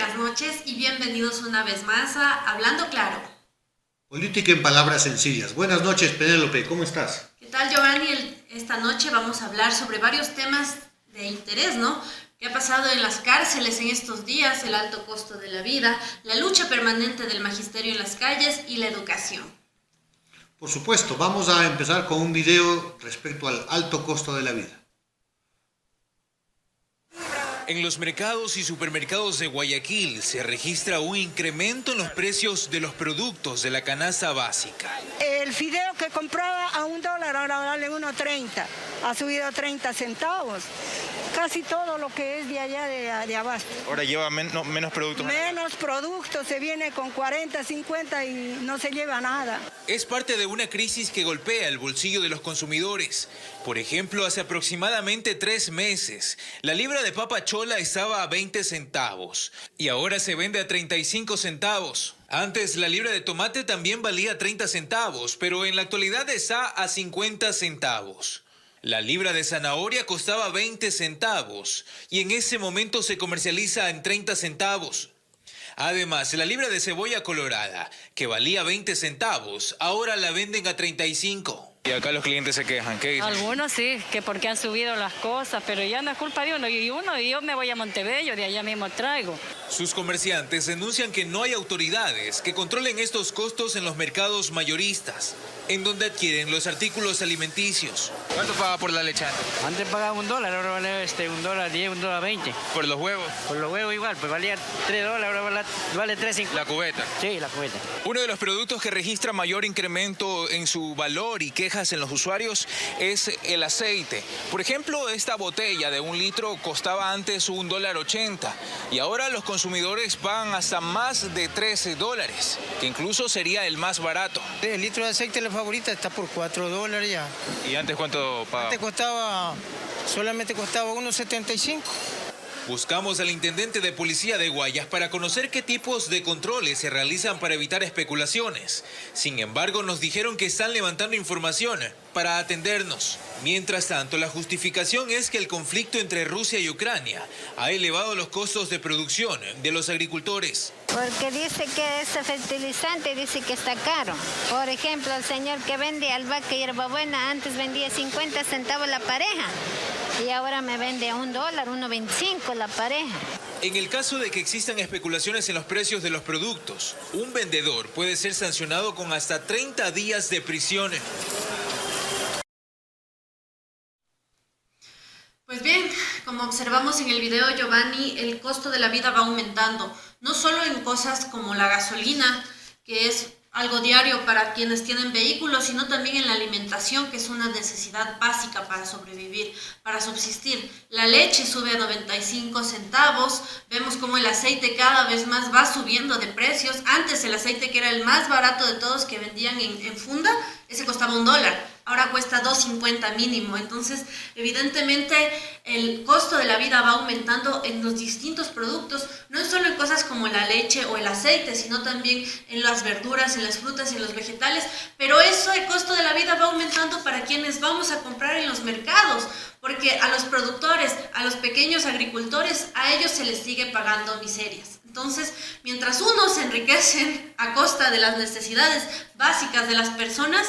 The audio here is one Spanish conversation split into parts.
buenas noches y bienvenidos una vez más a Hablando Claro. Política en palabras sencillas. Buenas noches, Penélope, ¿cómo estás? ¿Qué tal, Giovanni? Esta noche vamos a hablar sobre varios temas de interés, ¿no? ¿Qué ha pasado en las cárceles en estos días? El alto costo de la vida, la lucha permanente del magisterio en las calles y la educación. Por supuesto, vamos a empezar con un video respecto al alto costo de la vida. En los mercados y supermercados de Guayaquil se registra un incremento en los precios de los productos de la canasta básica. El fideo que compraba a $1, ahora vale 1.30, ha subido 30 centavos. Casi todo lo que es de allá de abasto. Ahora lleva menos productos. Menos productos, se viene con 40, 50 y no se lleva nada. Es parte de una crisis que golpea el bolsillo de los consumidores. Por ejemplo, hace aproximadamente 3 meses, la libra de papa chola estaba a 20 centavos y ahora se vende a 35 centavos. Antes la libra de tomate también valía 30 centavos, pero en la actualidad está a 50 centavos. La libra de zanahoria costaba 20 centavos y en ese momento se comercializa en 30 centavos. Además, la libra de cebolla colorada, que valía 20 centavos, ahora la venden a 35. Y acá los clientes se quejan, ¿qué dicen? Algunos sí, que porque han subido las cosas, pero ya no es culpa de uno. Y yo me voy a Montebello, de allá mismo traigo. Sus comerciantes denuncian que no hay autoridades que controlen estos costos en los mercados mayoristas, en donde adquieren los artículos alimenticios. ¿Cuánto paga por la leche? Antes pagaba $1, ahora vale $1.10, $1.20. ¿Por los huevos? Por los huevos igual, pues valía $3, ahora vale $3.50. La cubeta. Sí, la cubeta. Uno de los productos que registra mayor incremento en su valor y quejas en los usuarios es el aceite. Por ejemplo, esta botella de 1 litro costaba antes $1.80 y ahora los consumidores pagan hasta más de $13, que incluso sería el más barato. El litro de aceite, la favorita, está por $4 ya. ¿Y antes cuánto pagaba? Antes solamente costaba 1.75. Buscamos al intendente de policía de Guayas para conocer qué tipos de controles se realizan para evitar especulaciones. Sin embargo, nos dijeron que están levantando información para atendernos. Mientras tanto, la justificación es que el conflicto entre Rusia y Ucrania ha elevado los costos de producción de los agricultores. Porque dice que ese fertilizante dice que está caro. Por ejemplo, el señor que vende albahaca y hierbabuena antes vendía 50 centavos la pareja y ahora me vende a $1, 1.25 la pareja. En el caso de que existan especulaciones en los precios de los productos, un vendedor puede ser sancionado con hasta 30 días de prisión. Pues bien, como observamos en el video, Giovanni, el costo de la vida va aumentando, no solo en cosas como la gasolina, que es algo diario para quienes tienen vehículos, sino también en la alimentación, que es una necesidad básica para sobrevivir, para subsistir. La leche sube a 95 centavos, vemos como el aceite cada vez más va subiendo de precios. Antes el aceite, que era el más barato de todos, que vendían en funda, ese costaba $1, ahora cuesta $2.50 mínimo. Entonces, evidentemente, el costo de la vida va aumentando en los distintos productos, no solo en cosas como la leche o el aceite, sino también en las verduras, en las frutas y en los vegetales. Pero eso, el costo de la vida va aumentando para quienes vamos a comprar en los mercados, porque a los productores, a los pequeños agricultores, a ellos se les sigue pagando miserias. Entonces, mientras unos se enriquecen a costa de las necesidades básicas de las personas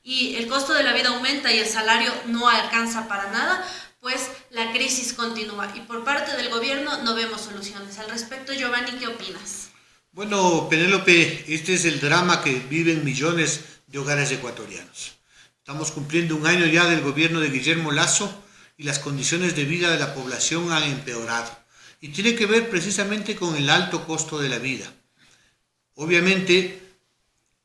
y el costo de la vida aumenta y el salario no alcanza para nada, pues la crisis continúa. Y por parte del gobierno no vemos soluciones. Al respecto, Giovanni, ¿qué opinas? Bueno, Penélope, este es el drama que viven millones de hogares ecuatorianos. Estamos cumpliendo un año ya del gobierno de Guillermo Lasso y las condiciones de vida de la población han empeorado. Y tiene que ver precisamente con el alto costo de la vida. Obviamente,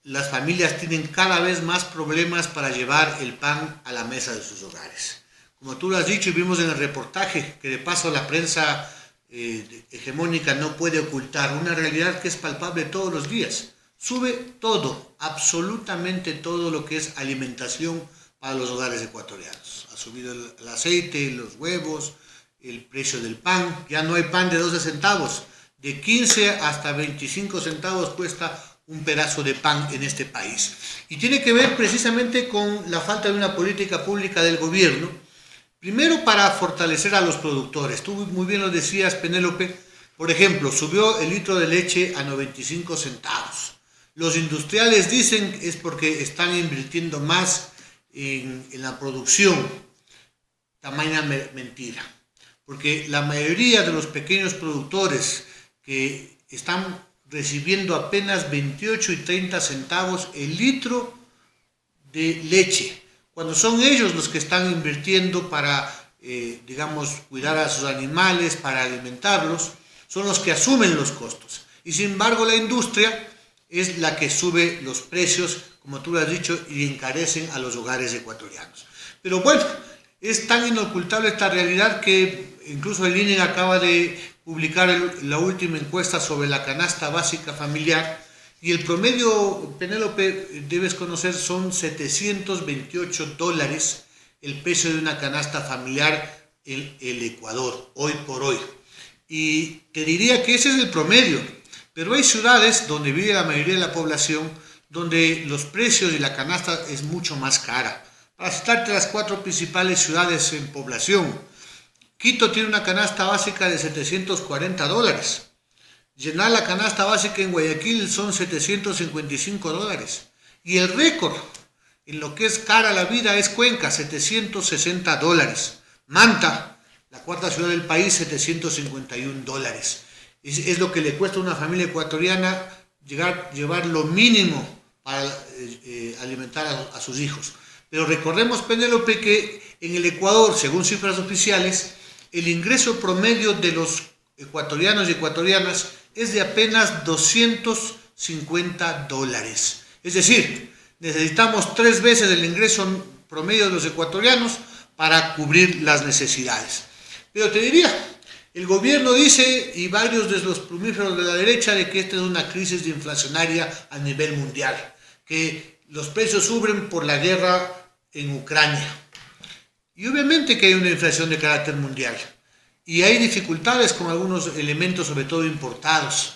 las familias tienen cada vez más problemas para llevar el pan a la mesa de sus hogares. Como tú lo has dicho y vimos en el reportaje, que de paso la prensa hegemónica no puede ocultar, una realidad que es palpable todos los días. Sube todo, absolutamente todo lo que es alimentación para los hogares ecuatorianos. Ha subido el aceite, los huevos, el precio del pan. Ya no hay pan de 12 centavos. De 15 hasta 25 centavos cuesta un pedazo de pan en este país. Y tiene que ver precisamente con la falta de una política pública del gobierno. Primero, para fortalecer a los productores. Tú muy bien lo decías, Penélope, Por ejemplo, subió el litro de leche a 95 centavos. Los industriales dicen es porque están invirtiendo más en la producción. Tamaña mentira. Porque la mayoría de los pequeños productores que están recibiendo apenas 28 y 30 centavos el litro de leche, cuando son ellos los que están invirtiendo para, cuidar a sus animales, para alimentarlos, son los que asumen los costos. Y sin embargo la industria es la que sube los precios, como tú lo has dicho, y encarecen a los hogares ecuatorianos. Pero bueno, es tan inocultable esta realidad que incluso el INE acaba de publicar la última encuesta sobre la canasta básica familiar y el promedio, Penélope, debes conocer, son $728 el precio de una canasta familiar en el Ecuador, hoy por hoy. Y te diría que ese es el promedio, pero hay ciudades donde vive la mayoría de la población donde los precios y la canasta es mucho más cara. Para citarte las 4 principales ciudades en población, Quito tiene una canasta básica de $740. Llenar la canasta básica en Guayaquil son $755. Y el récord en lo que es cara la vida es Cuenca, $760. Manta, la 4ª ciudad del país, $751. Es lo que le cuesta a una familia ecuatoriana llevar lo mínimo para alimentar a sus hijos. Pero recordemos, Penélope, que en el Ecuador, según cifras oficiales, el ingreso promedio de los ecuatorianos y ecuatorianas es de apenas $250. Es decir, necesitamos 3 veces el ingreso promedio de los ecuatorianos para cubrir las necesidades. Pero te diría, el gobierno dice, y varios de los plumíferos de la derecha, de que esta es una crisis inflacionaria a nivel mundial, que los precios suben por la guerra en Ucrania. Y obviamente que hay una inflación de carácter mundial. Y hay dificultades con algunos elementos, sobre todo importados.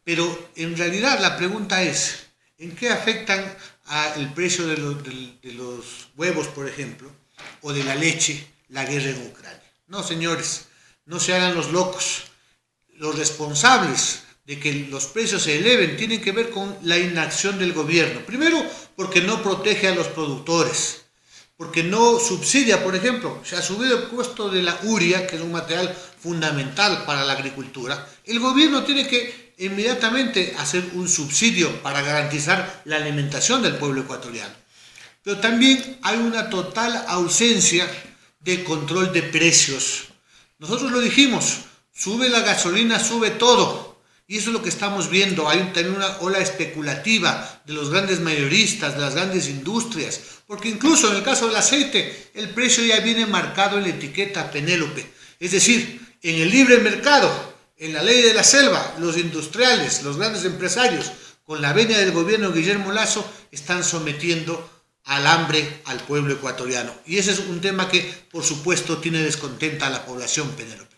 Pero en realidad la pregunta es, ¿en qué afectan el precio de los huevos, por ejemplo, o de la leche, la guerra en Ucrania? No, señores, no se hagan los locos. Los responsables de que los precios se eleven tienen que ver con la inacción del gobierno. Primero, porque no protege a los productores, porque no subsidia, por ejemplo, se ha subido el costo de la urea, que es un material fundamental para la agricultura. El gobierno tiene que inmediatamente hacer un subsidio para garantizar la alimentación del pueblo ecuatoriano. Pero también hay una total ausencia de control de precios. Nosotros lo dijimos, sube la gasolina, sube todo. Y eso es lo que estamos viendo. Hay también una ola especulativa de los grandes mayoristas, de las grandes industrias. Porque incluso en el caso del aceite, el precio ya viene marcado en la etiqueta, Penélope. Es decir, en el libre mercado, en la ley de la selva, los industriales, los grandes empresarios, con la venia del gobierno de Guillermo Lasso, están sometiendo al hambre al pueblo ecuatoriano. Y ese es un tema que, por supuesto, tiene descontenta a la población, Penélope.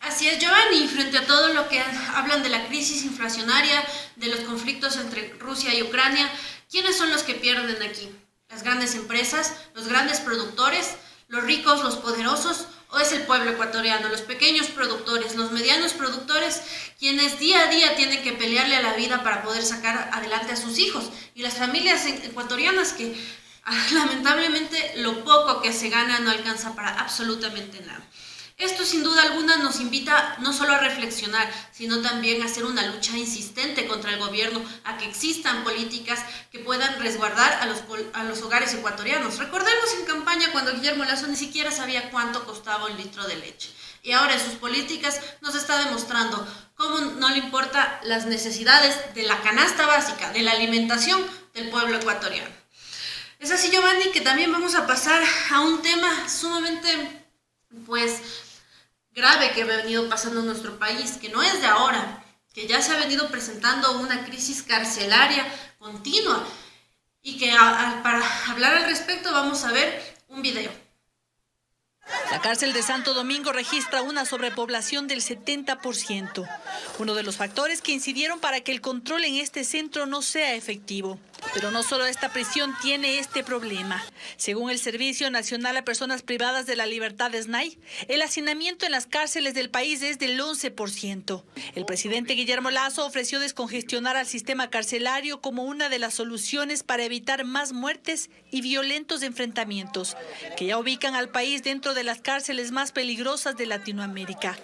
Así es, Giovanni, frente a todo lo que hablan de la crisis inflacionaria, de los conflictos entre Rusia y Ucrania, ¿quiénes son los que pierden aquí? ¿Las grandes empresas, los grandes productores, los ricos, los poderosos, o es el pueblo ecuatoriano, los pequeños productores, los medianos productores, quienes día a día tienen que pelearle a la vida para poder sacar adelante a sus hijos? Y las familias ecuatorianas que lamentablemente lo poco que se gana no alcanza para absolutamente nada. Esto sin duda alguna nos invita no solo a reflexionar, sino también a hacer una lucha insistente contra el gobierno, a que existan políticas que puedan resguardar a los hogares ecuatorianos. Recordemos en campaña cuando Guillermo Lasso ni siquiera sabía cuánto costaba un litro de leche. Y ahora en sus políticas nos está demostrando cómo no le importan las necesidades de la canasta básica, de la alimentación del pueblo ecuatoriano. Es así, Giovanni, que también vamos a pasar a un tema sumamente, grave que ha venido pasando en nuestro país, que no es de ahora, que ya se ha venido presentando una crisis carcelaria continua y que para hablar al respecto vamos a ver un video. La cárcel de Santo Domingo registra una sobrepoblación del 70%, uno de los factores que incidieron para que el control en este centro no sea efectivo. Pero no solo esta prisión tiene este problema. Según el Servicio Nacional a Personas Privadas de la Libertad SNAI, el hacinamiento en las cárceles del país es del 11%. El presidente Guillermo Lasso ofreció descongestionar al sistema carcelario como una de las soluciones para evitar más muertes y violentos enfrentamientos, que ya ubican al país dentro de las cárceles más peligrosas de Latinoamérica.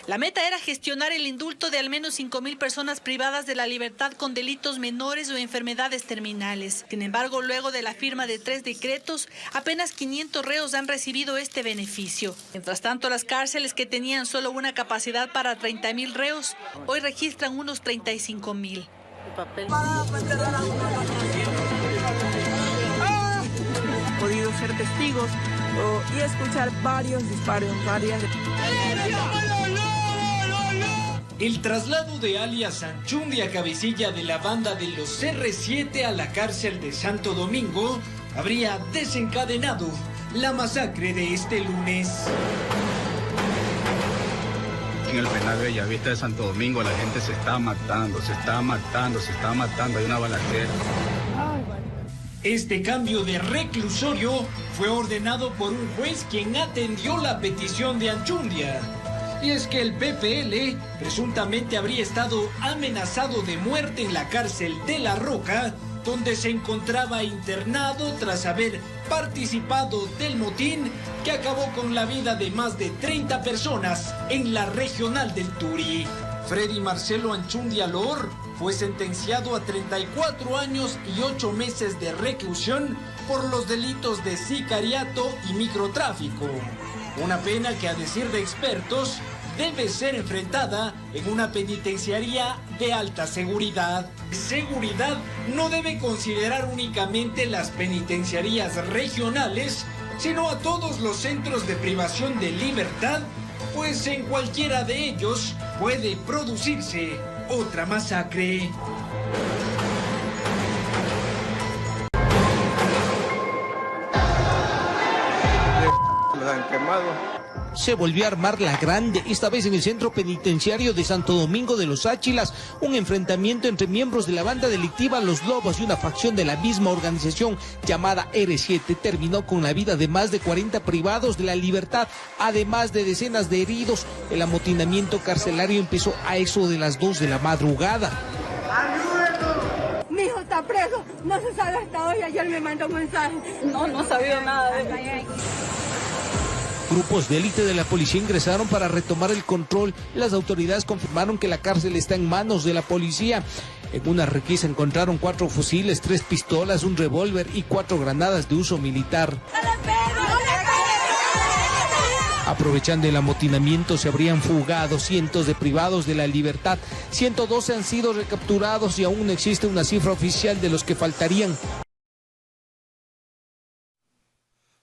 La meta era gestionar el indulto de al menos 5,000 personas privadas de la libertad con delitos menores o enfermedades terminales. Sin embargo, luego de la firma de 3 decretos, apenas 500 reos han recibido este beneficio. Mientras tanto, las cárceles que tenían solo una capacidad para 30,000 reos, hoy registran unos 35,000. Podido ser testigos y escuchar varios disparos, El traslado de alias Anchundia, cabecilla de la banda de los R7 a la cárcel de Santo Domingo, habría desencadenado la masacre de este lunes. En el penal Bellavista de Santo Domingo la gente se está matando, hay una balacera. Este cambio de reclusorio fue ordenado por un juez quien atendió la petición de Anchundia. Y es que el PPL presuntamente habría estado amenazado de muerte en la cárcel de La Roca, donde se encontraba internado tras haber participado del motín que acabó con la vida de más de 30 personas en la regional del Turi. Freddy Marcelo Anchundia Lor fue sentenciado a 34 años y 8 meses de reclusión por los delitos de sicariato y microtráfico. Una pena que, a decir de expertos, debe ser enfrentada en una penitenciaría de alta seguridad. Seguridad no debe considerar únicamente las penitenciarías regionales, sino a todos los centros de privación de libertad, pues en cualquiera de ellos puede producirse otra masacre. Se volvió a armar la grande, esta vez en el centro penitenciario de Santo Domingo de los Áchilas, un enfrentamiento entre miembros de la banda delictiva Los Lobos y una facción de la misma organización llamada R7 terminó con la vida de más de 40 privados de la libertad, además de decenas de heridos. El amotinamiento carcelario empezó a eso de las 2 de la madrugada. Mi hijo está preso, no se sabe hasta hoy, ayer me mandó un mensaje. No sabía nada de él. Grupos de élite de la policía ingresaron para retomar el control. Las autoridades confirmaron que la cárcel está en manos de la policía. En una requisa encontraron 4 fusiles, 3 pistolas, un revólver y 4 granadas de uso militar. Aprovechando el amotinamiento, se habrían fugado cientos de privados de la libertad. 112 han sido recapturados y aún no existe una cifra oficial de los que faltarían.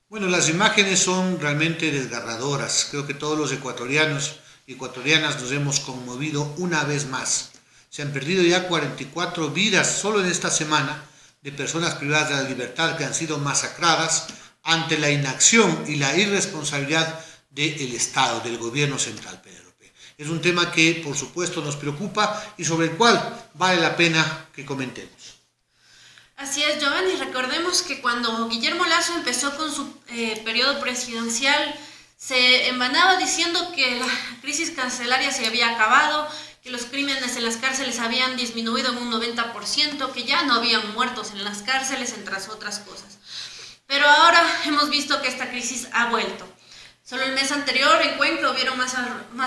Bueno, las imágenes son realmente desgarradoras. Creo que todos los ecuatorianos y ecuatorianas nos hemos conmovido una vez más. Se han perdido ya 44 vidas solo en esta semana de personas privadas de la libertad que han sido masacradas ante la inacción y la irresponsabilidad del Estado, del gobierno central, Penélope. Es un tema que, por supuesto, nos preocupa y sobre el cual vale la pena que comentemos. Así es, Giovanni. Recordemos que cuando Guillermo Lasso empezó con su periodo presidencial, se embanaba diciendo que la crisis carcelaria se había acabado, que los crímenes en las cárceles habían disminuido en un 90%, que ya no habían muertos en las cárceles, entre otras cosas. Pero ahora hemos visto que esta crisis ha vuelto. Solo el mes anterior en Cuenca hubieron más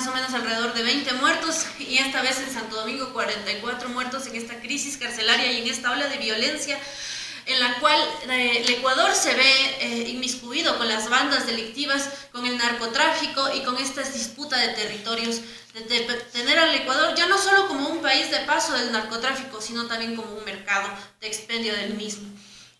o menos alrededor de 20 muertos y esta vez en Santo Domingo 44 muertos en esta crisis carcelaria y en esta ola de violencia en la cual el Ecuador se ve inmiscuido con las bandas delictivas, con el narcotráfico y con esta disputa de territorios, de tener al Ecuador ya no solo como un país de paso del narcotráfico, sino también como un mercado de expendio del mismo.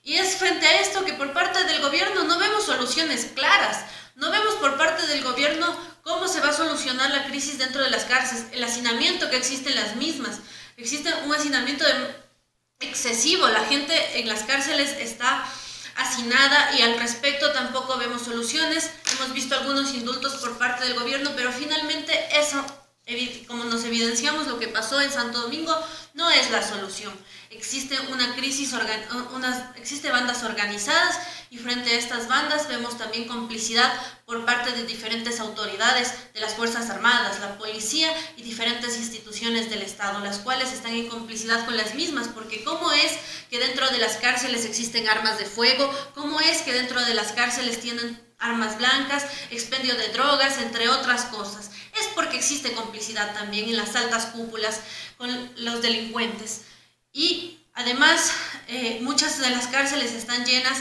Y es frente a esto que por parte del gobierno no vemos soluciones claras. No vemos por parte del gobierno cómo se va a solucionar la crisis dentro de las cárceles, el hacinamiento que existe en las mismas. Existe un hacinamiento excesivo, la gente en las cárceles está hacinada y al respecto tampoco vemos soluciones. Hemos visto algunos indultos por parte del gobierno, pero finalmente eso, como nos evidenciamos lo que pasó en Santo Domingo, no es la solución. Existe una crisis, existe bandas organizadas y frente a estas bandas vemos también complicidad por parte de diferentes autoridades de las Fuerzas Armadas, la policía y diferentes instituciones del Estado, las cuales están en complicidad con las mismas, porque ¿cómo es que dentro de las cárceles existen armas de fuego? ¿Cómo es que dentro de las cárceles tienen armas blancas, expendio de drogas, entre otras cosas? Es porque existe complicidad también en las altas cúpulas con los delincuentes. Y además, muchas de las cárceles están llenas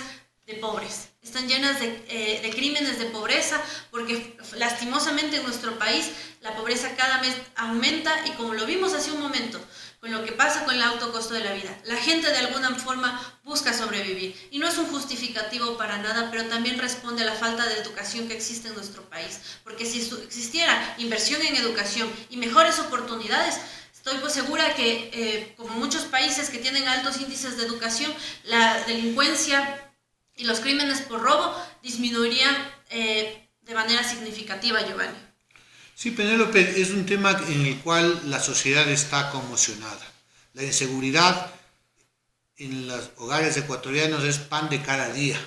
de pobres, están llenas de crímenes de pobreza, porque lastimosamente en nuestro país la pobreza cada mes aumenta y como lo vimos hace un momento, con lo que pasa con el alto costo de la vida, la gente de alguna forma busca sobrevivir y no es un justificativo para nada, pero también responde a la falta de educación que existe en nuestro país, porque si existiera inversión en educación y mejores oportunidades, estoy pues segura que, como muchos países que tienen altos índices de educación, la delincuencia y los crímenes por robo disminuirían de manera significativa, Giovanni. Sí, Penélope, es un tema en el cual la sociedad está conmocionada. La inseguridad en los hogares ecuatorianos es pan de cada día.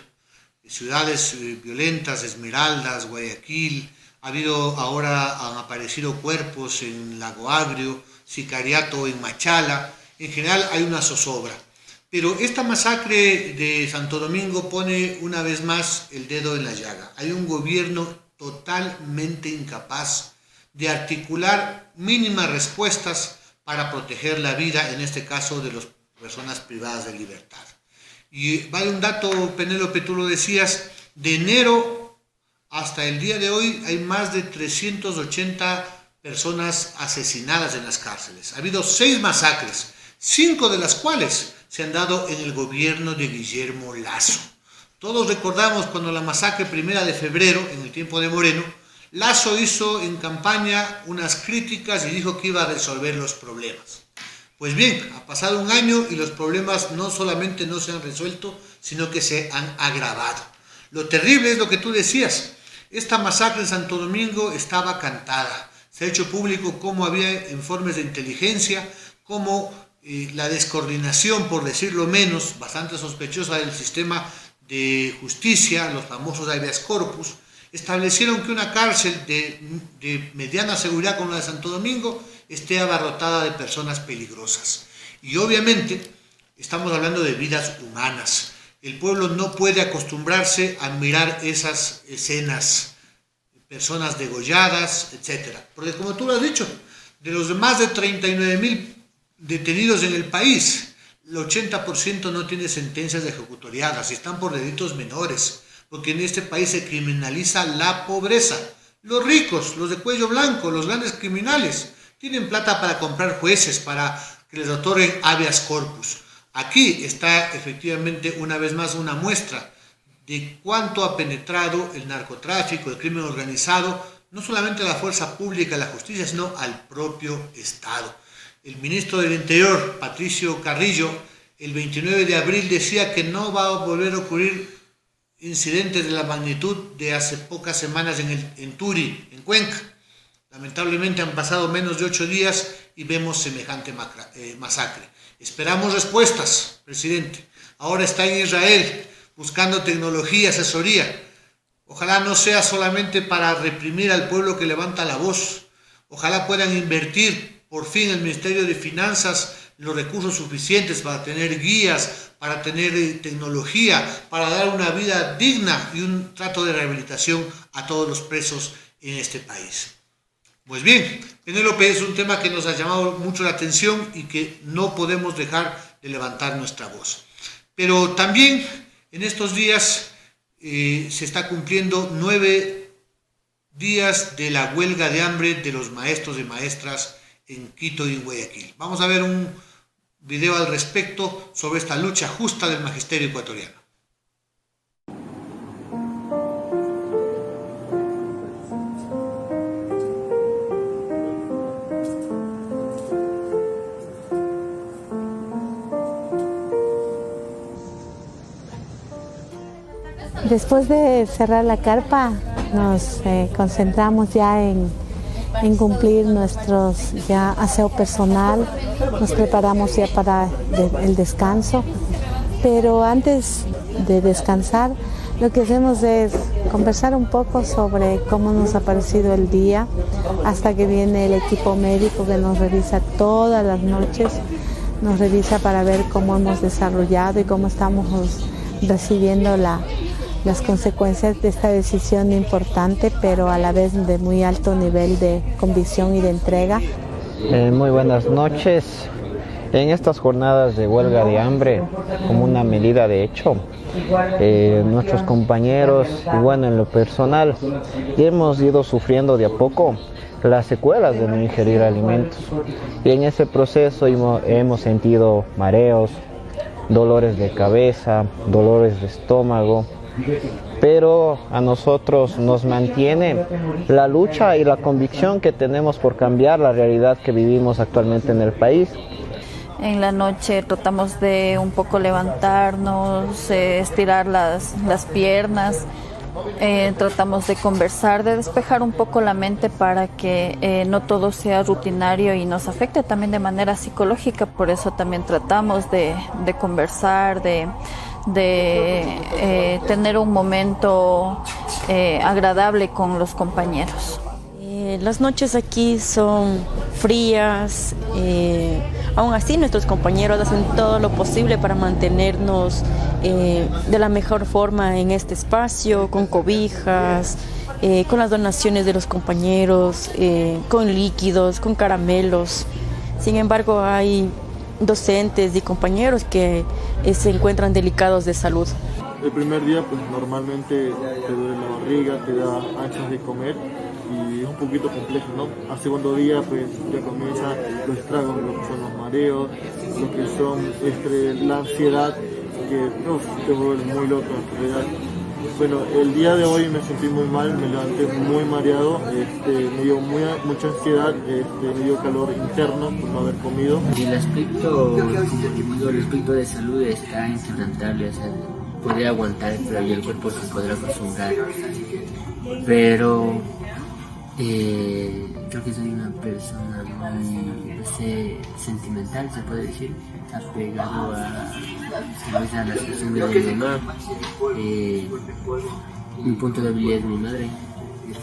Ciudades violentas, Esmeraldas, Guayaquil, han aparecido cuerpos en Lago Agrio, sicariato en Machala, en general hay una zozobra. Pero esta masacre de Santo Domingo pone una vez más el dedo en la llaga. Hay un gobierno totalmente incapaz de articular mínimas respuestas para proteger la vida, en este caso de las personas privadas de libertad. Y vale un dato, Penélope, tú lo decías, de enero hasta el día de hoy hay más de 380 personas asesinadas en las cárceles. Ha habido 6 masacres, 5 de las cuales se han dado en el gobierno de Guillermo Lasso. Todos recordamos cuando la masacre 1 de febrero, en el tiempo de Moreno, Lasso hizo en campaña unas críticas y dijo que iba a resolver los problemas. Pues bien, ha pasado un año y los problemas no solamente no se han resuelto, sino que se han agravado. Lo terrible es lo que tú decías. Esta masacre en Santo Domingo estaba cantada. Se ha hecho público cómo había informes de inteligencia, cómo la descoordinación, por decirlo menos, bastante sospechosa del sistema de justicia, los famosos habeas corpus, establecieron que una cárcel de mediana seguridad como la de Santo Domingo esté abarrotada de personas peligrosas. Y obviamente estamos hablando de vidas humanas. El pueblo no puede acostumbrarse a mirar esas escenas, personas degolladas, etc. Porque como tú lo has dicho, de los más de 39.000 detenidos en el país, el 80% no tiene sentencias ejecutoriadas y están por delitos menores, porque en este país se criminaliza la pobreza. Los ricos, los de cuello blanco, los grandes criminales, tienen plata para comprar jueces, para que les otorguen habeas corpus. Aquí está efectivamente una vez más una muestra de cuánto ha penetrado el narcotráfico, el crimen organizado, no solamente a la fuerza pública, a la justicia, sino al propio Estado. El ministro del Interior, Patricio Carrillo, el 29 de abril decía que no va a volver a ocurrir incidentes de la magnitud de hace pocas semanas en Turi, en Cuenca. Lamentablemente han pasado menos de 8 días y vemos semejante masacre. Esperamos respuestas, presidente. Ahora está en Israel buscando tecnología, asesoría. Ojalá no sea solamente para reprimir al pueblo que levanta la voz. Ojalá puedan invertir por fin el Ministerio de Finanzas los recursos suficientes para tener guías, para tener tecnología, para dar una vida digna y un trato de rehabilitación a todos los presos en este país. Pues bien, Penélope, es un tema que nos ha llamado mucho la atención y que no podemos dejar de levantar nuestra voz. Pero también en estos días se está cumpliendo 9 días de la huelga de hambre de los maestros y maestras en Quito y en Guayaquil. Vamos a ver un video al respecto sobre esta lucha justa del magisterio ecuatoriano. Después de cerrar la carpa, nos concentramos ya en cumplir nuestros ya aseo personal, nos preparamos ya para el descanso, pero antes de descansar lo que hacemos es conversar un poco sobre cómo nos ha parecido el día, hasta que viene el equipo médico que nos revisa todas las noches, nos revisa para ver cómo hemos desarrollado y cómo estamos recibiendo las consecuencias de esta decisión importante, pero a la vez de muy alto nivel de convicción y de entrega. Muy buenas noches. En estas jornadas de huelga de hambre, como una medida de hecho, nuestros compañeros y bueno, en lo personal, hemos ido sufriendo de a poco las secuelas de no ingerir alimentos. Y en ese proceso hemos sentido mareos, dolores de cabeza, dolores de estómago, pero a nosotros nos mantiene la lucha y la convicción que tenemos por cambiar la realidad que vivimos actualmente en el país. En la noche tratamos de un poco levantarnos, estirar las piernas, tratamos de conversar, de despejar un poco la mente para que no todo sea rutinario y nos afecte también de manera psicológica. Por eso también tratamos de conversar, de tener un momento agradable con los compañeros. Las noches aquí son frías, aún así nuestros compañeros hacen todo lo posible para mantenernos de la mejor forma en este espacio, con cobijas, con las donaciones de los compañeros, con líquidos, con caramelos. Sin embargo, hay docentes y compañeros que se encuentran delicados de salud. El primer día pues normalmente te duele la barriga, te da ansias de comer y es un poquito complejo, ¿no? Al segundo día pues ya comienzan los estragos, lo que son los mareos, lo que son la ansiedad, que te vuelve muy loco en realidad. Bueno, el día de hoy me sentí muy mal, me levanté muy mareado, me dio mucha ansiedad, me dio calor interno por no haber comido. El aspecto de salud está inquebrantable, o sea, podría aguantar, pero ya el cuerpo se podrá acostumbrar. Pero creo que soy una persona muy sentimental, se puede decir, apegado a la situación de mi mamá. Mi punto de débil es mi madre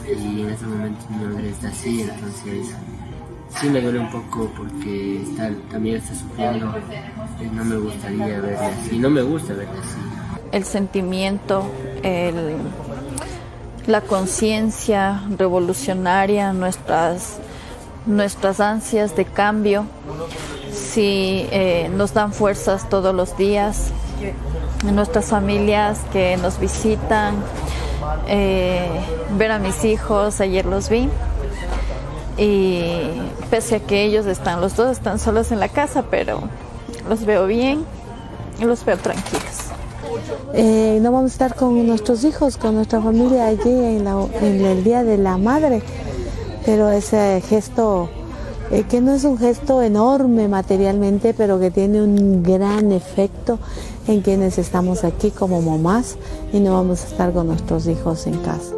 y en ese momento mi madre está así, entonces sí me duele un poco porque también está sufriendo. No me gustaría verla así, no me gusta verla así. El sentimiento, la conciencia revolucionaria, nuestras ansias de cambio, sí nos dan fuerzas todos los días. Nuestras familias que nos visitan, ver a mis hijos, ayer los vi, y pese a que ellos los dos están solos en la casa, pero los veo bien y los veo tranquilos. No vamos a estar con nuestros hijos, con nuestra familia allí en el Día de la Madre, pero ese gesto, que no es un gesto enorme materialmente, pero que tiene un gran efecto en quienes estamos aquí como mamás y no vamos a estar con nuestros hijos en casa.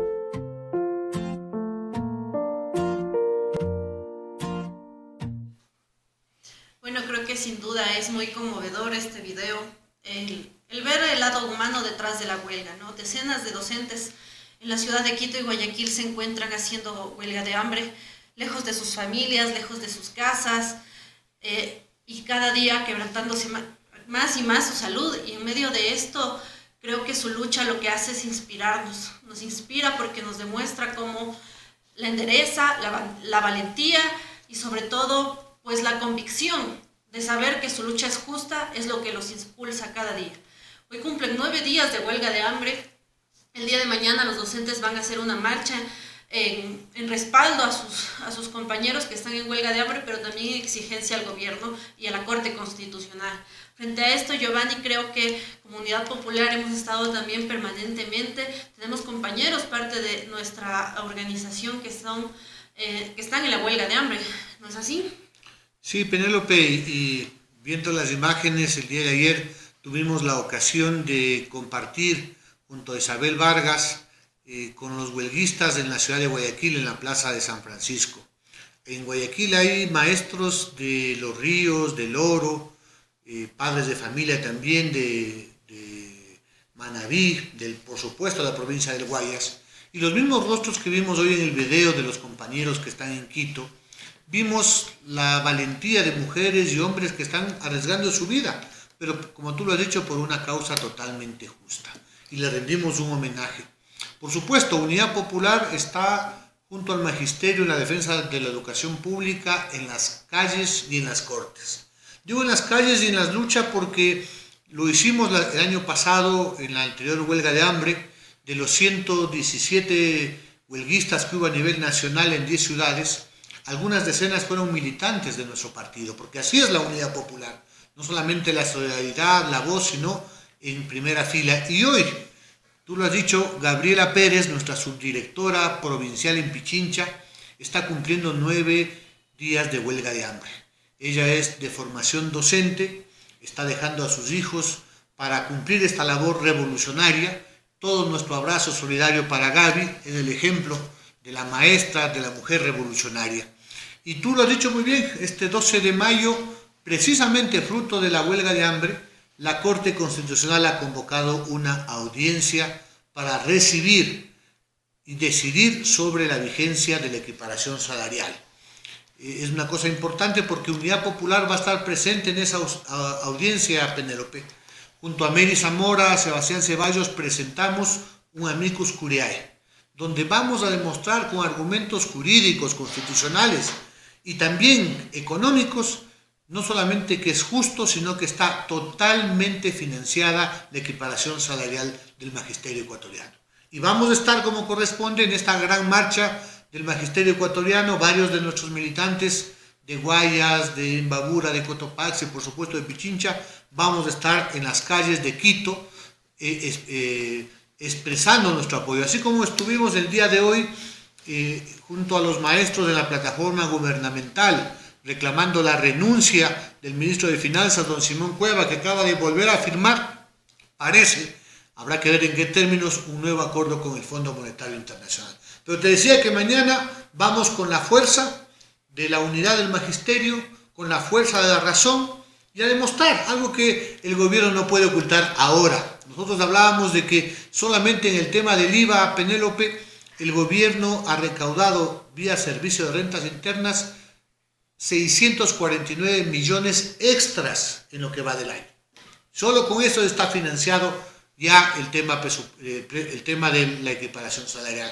Bueno, creo que sin duda es muy conmovedor este video, el ver el lado humano detrás de la huelga, ¿no? Decenas de docentes en la ciudad de Quito y Guayaquil se encuentran haciendo huelga de hambre, lejos de sus familias, lejos de sus casas, y cada día quebrantándose más y más su salud. Y en medio de esto, creo que su lucha lo que hace es inspirarnos. Nos inspira porque nos demuestra cómo la entereza, la valentía y sobre todo, pues la convicción de saber que su lucha es justa es lo que los impulsa cada día. Hoy cumplen 9 días de huelga de hambre. El día de mañana los docentes van a hacer una marcha en respaldo a sus compañeros que están en huelga de hambre, pero también en exigencia al gobierno y a la Corte Constitucional. Frente a esto, Giovanni, creo que como Unidad Popular hemos estado también permanentemente, tenemos compañeros, parte de nuestra organización que están en la huelga de hambre, ¿no es así? Sí, Penélope, y viendo las imágenes el día de ayer tuvimos la ocasión de compartir junto a Isabel Vargas, con los huelguistas en la ciudad de Guayaquil, en la Plaza de San Francisco. En Guayaquil hay maestros de Los Ríos, del Oro, padres de familia también de Manabí, por supuesto de la provincia del Guayas, y los mismos rostros que vimos hoy en el video de los compañeros que están en Quito. Vimos la valentía de mujeres y hombres que están arriesgando su vida, pero como tú lo has dicho, por una causa totalmente justa, y le rendimos un homenaje. Por supuesto, Unidad Popular está junto al magisterio en la defensa de la educación pública en las calles y en las cortes. Digo en las calles y en las luchas porque lo hicimos el año pasado en la anterior huelga de hambre. De los 117 huelguistas que hubo a nivel nacional en 10 ciudades, algunas decenas fueron militantes de nuestro partido, porque así es la Unidad Popular, no solamente la solidaridad, la voz, sino en primera fila. Y hoy, tú lo has dicho, Gabriela Pérez, nuestra subdirectora provincial en Pichincha, está cumpliendo 9 días de huelga de hambre. Ella es de formación docente, está dejando a sus hijos para cumplir esta labor revolucionaria. Todo nuestro abrazo solidario para Gaby, es el ejemplo de la maestra, de la mujer revolucionaria. Y tú lo has dicho muy bien, este 12 de mayo, precisamente fruto de la huelga de hambre, la Corte Constitucional ha convocado una audiencia para recibir y decidir sobre la vigencia de la equiparación salarial. Es una cosa importante porque Unidad Popular va a estar presente en esa audiencia, Penélope. Junto a Mary Zamora, Sebastián Ceballos, presentamos un amicus curiae, donde vamos a demostrar con argumentos jurídicos, constitucionales y también económicos, no solamente que es justo, sino que está totalmente financiada la equiparación salarial del magisterio ecuatoriano. Y vamos a estar como corresponde en esta gran marcha del magisterio ecuatoriano, varios de nuestros militantes de Guayas, de Imbabura, de Cotopaxi, por supuesto de Pichincha, vamos a estar en las calles de Quito expresando nuestro apoyo. Así como estuvimos el día de hoy junto a los maestros de la plataforma gubernamental, reclamando la renuncia del ministro de Finanzas, don Simón Cueva, que acaba de volver a firmar, parece, habrá que ver en qué términos, un nuevo acuerdo con el Fondo Monetario Internacional. Pero te decía que mañana vamos con la fuerza de la unidad del magisterio, con la fuerza de la razón, y a demostrar algo que el gobierno no puede ocultar ahora. Nosotros hablábamos de que solamente en el tema del IVA, Penélope, el gobierno ha recaudado vía servicio de rentas internas 649 millones extras en lo que va del año. Solo con eso está financiado ya el tema de la equiparación salarial.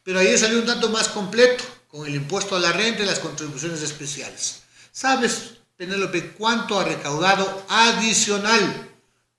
Pero ahí salió un dato más completo, con el impuesto a la renta y las contribuciones especiales. ¿Sabes, Penélope, cuánto ha recaudado adicional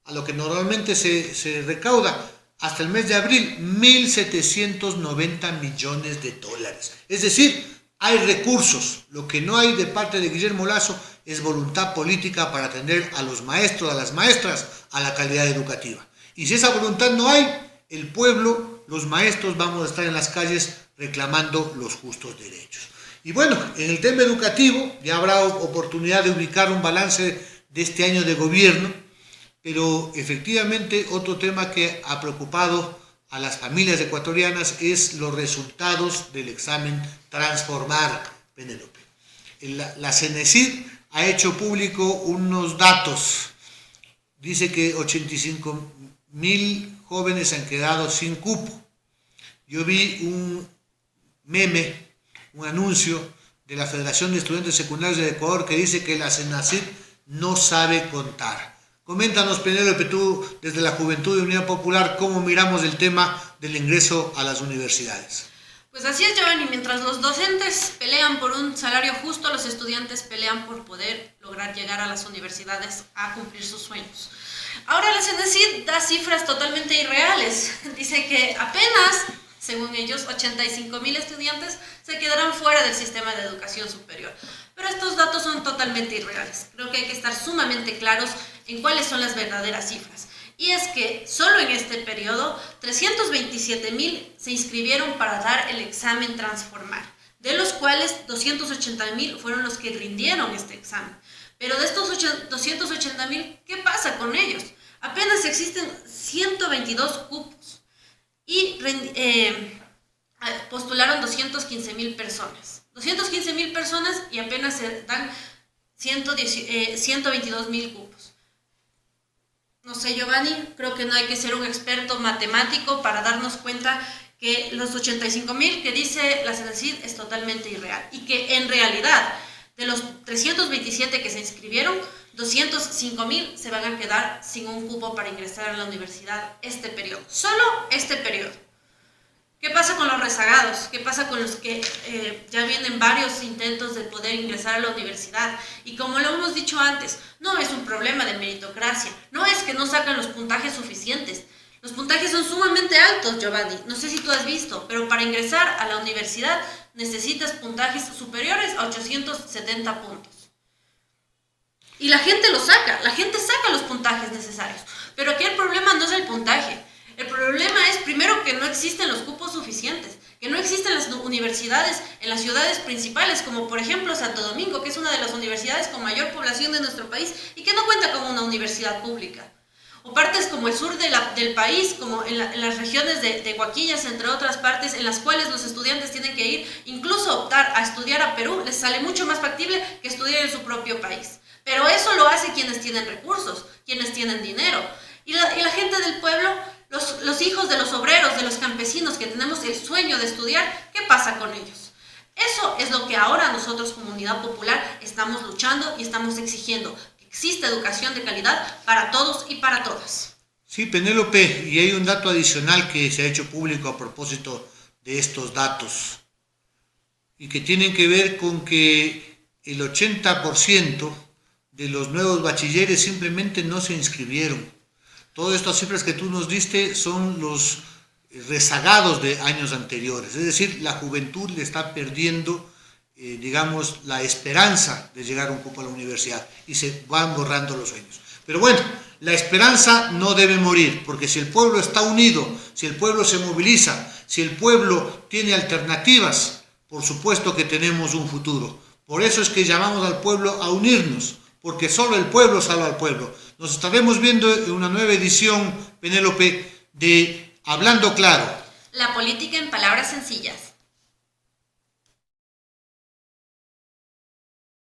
a lo que normalmente se recauda? Hasta el mes de abril, 1.790 millones de dólares. Es decir, hay recursos. Lo que no hay de parte de Guillermo Lasso es voluntad política para atender a los maestros, a las maestras, a la calidad educativa. Y si esa voluntad no hay, el pueblo, los maestros, vamos a estar en las calles reclamando los justos derechos. Y bueno, en el tema educativo ya habrá oportunidad de ubicar un balance de este año de gobierno, pero efectivamente otro tema que ha preocupado a las familias ecuatorianas es los resultados del examen Transformar, Penélope. La CENESID ha hecho público unos datos. Dice que 85.000 jóvenes han quedado sin cupo. Yo vi un meme, un anuncio de la Federación de Estudiantes Secundarios de Ecuador que dice que la CENACID no sabe contar. Coméntanos, Penélope, tú desde la Juventud de Unidad Popular, ¿cómo miramos el tema del ingreso a las universidades? Pues así es, Giovanni. Mientras los docentes pelean por un salario justo, los estudiantes pelean por poder lograr llegar a las universidades a cumplir sus sueños. Ahora la CENESID da cifras totalmente irreales. Dice que apenas, según ellos, 85.000 estudiantes se quedarán fuera del sistema de educación superior. Pero estos datos son totalmente irreales. Creo que hay que estar sumamente claros en cuáles son las verdaderas cifras. Y es que solo en este periodo 327.000 se inscribieron para dar el examen Transformar, de los cuales 280.000 fueron los que rindieron este examen. Pero de estos 280.000, ¿qué pasa con ellos? Apenas existen 122 cupos. y postularon 215.000 personas. 215.000 personas y apenas se dan 122.000 cupos. No sé, Giovanni, creo que no hay que ser un experto matemático para darnos cuenta que los 85.000 que dice la CENACID es totalmente irreal y que en realidad de los 327 que se inscribieron, 205.000 se van a quedar sin un cupo para ingresar a la universidad este periodo, solo este periodo. ¿Qué pasa con los rezagados? ¿Qué pasa con los que ya vienen varios intentos de poder ingresar a la universidad? Y como lo hemos dicho antes, no es un problema de meritocracia, no es que no sacan los puntajes suficientes. Los puntajes son sumamente altos, Giovanni, no sé si tú has visto, pero para ingresar a la universidad necesitas puntajes superiores a 870 puntos. Y la gente lo saca, la gente saca los puntajes necesarios. Pero aquí el problema no es el puntaje. El problema es, primero, que no existen los cupos suficientes, que no existen las universidades en las ciudades principales, como por ejemplo Santo Domingo, que es una de las universidades con mayor población de nuestro país y que no cuenta con una universidad pública. O partes como el sur del país, como en las regiones de Huaquillas, entre otras partes, en las cuales los estudiantes tienen que ir, incluso optar a estudiar a Perú, les sale mucho más factible que estudiar en su propio país. Pero eso lo hacen quienes tienen recursos, quienes tienen dinero. Y la gente del pueblo, los hijos de los obreros, de los campesinos que tenemos el sueño de estudiar, ¿qué pasa con ellos? Eso es lo que ahora nosotros, Comunidad Popular, estamos luchando y estamos exigiendo. Existe educación de calidad para todos y para todas. Sí, Penélope, y hay un dato adicional que se ha hecho público a propósito de estos datos y que tienen que ver con que el 80% de los nuevos bachilleres simplemente no se inscribieron. Todas estas cifras que tú nos diste son los rezagados de años anteriores, es decir, la juventud le está perdiendo digamos, la esperanza de llegar un poco a la universidad y se van borrando los sueños. Pero bueno, la esperanza no debe morir, porque si el pueblo está unido, si el pueblo se moviliza, si el pueblo tiene alternativas, por supuesto que tenemos un futuro. Por eso es que llamamos al pueblo a unirnos, porque solo el pueblo salva al pueblo. Nos estaremos viendo en una nueva edición, Penélope, de Hablando Claro. La política en palabras sencillas.